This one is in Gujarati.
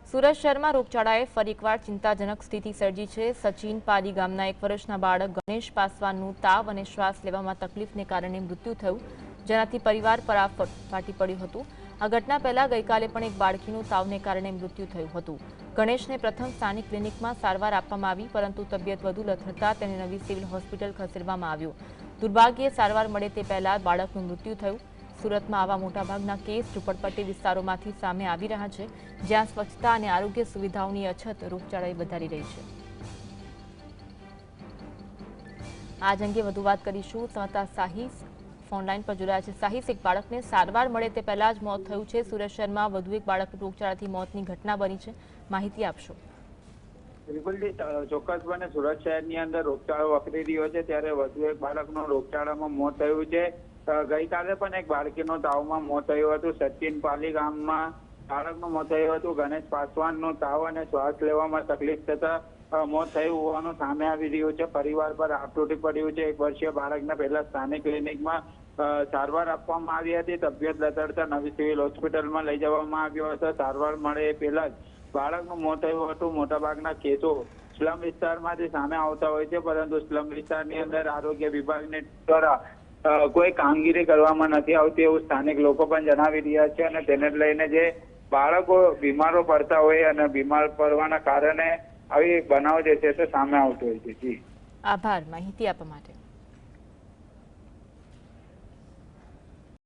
સુરત શહેરમાં રોગચાળાએ ફરી એકવાર ચિંતાજનક સ્થિતિ સર્જી છે। સચિન પાલી ગામના 1 વર્ષના બાળક ગણેશ પાસવાનનું તાવ અને શ્વાસ લેવામાં તકલીફને કારણે મૃત્યુ થયું, જેનાથી પરિવાર પર આફત ફાટી પડ્યું હતું। આ ઘટના પહેલા ગઈકાલે પણ એક બાળકીનું તાવને કારણે મૃત્યુ થયું હતું। ગણેશને પ્રથમ સ્થાનિક ક્લિનિકમાં સારવાર આપવામાં આવી, પરંતુ તબિયત વધુ લથડતા તેને નવી સિવિલ હોસ્પિટલ ખસેડવામાં આવ્યો। દુર્ભાગ્યે સારવાર મળે તે પહેલા બાળકનું મૃત્યુ થયું। સુરતમાં આવા મોટાભાગના કેસ ઝૂંપડપટ્ટી વિસ્તારોમાંથી સામે આવી રહ્યા છે, જ્યાં સ્વચ્છતા અને આરોગ્ય સુવિધાઓની અછત રોગચાળાને વધારી રહી છે। આજ અંગે વધુ વાત કરીશું। સંવાદદાતા સાહિસ ફોનલાઈન પર જોડાયા છે। સાહિસ, એક બાળકને સારવાર મળે તે પહેલા જ મોત થયું છે। સુરત શહેરમાં વધુ એક બાળક રોગચાળાથી મોતની ઘટના બની છે, માહિતી આપશો। બિલકુલ ચોક્કસપણે સુરત શહેરની અંદર રોગચાળો વકરી રહ્યો છે, ત્યારે વધુ એક બાળકનું રોગચાળામાં મોત થયું છે। ગઈકાલે પણ એક બાળકીનું તાવમાં મોત થયું હતું। સચિન પાલી ગામમાં બાળકનું મોત થયું હતું। ગણેશ પાસવાનનું તાવ અને શ્વાસ લેવામાં તકલીફ થતા મોત થયું હોવાનું સામે આવી રહ્યું છે। પરિવાર પર આપ તૂટી પડ્યું છે। 1 વર્ષીય બાળકને પહેલા સ્થાનિક ક્લિનિકમાં સારવાર આપવામાં આવી હતી। તબિયત લથડતા નવી સિવિલ હોસ્પિટલમાં લઈ જવામાં આવ્યો હતો। સારવાર મળે એ પહેલા જ બાળકનું મોત થયું હતું। મોટાભાગના કેસો સ્લમ વિસ્તારમાંથી સામે આવતા હોય છે, પરંતુ સ્લમ વિસ્તારની અંદર આરોગ્ય વિભાગને દ્વારા કોઈ કામગીરી કરવામાં નથી આવતી એવું સ્થાનિક લોકો પણ જણાવી રહ્યા છે, અને તેને લઈને જે બાળકો બીમારો પડતા હોય અને બીમાર પડવાના કારણે આવી બનાવ જે છે તે સામે આવતો હોય છે। જી, આભાર માહિતી આપવા માટે।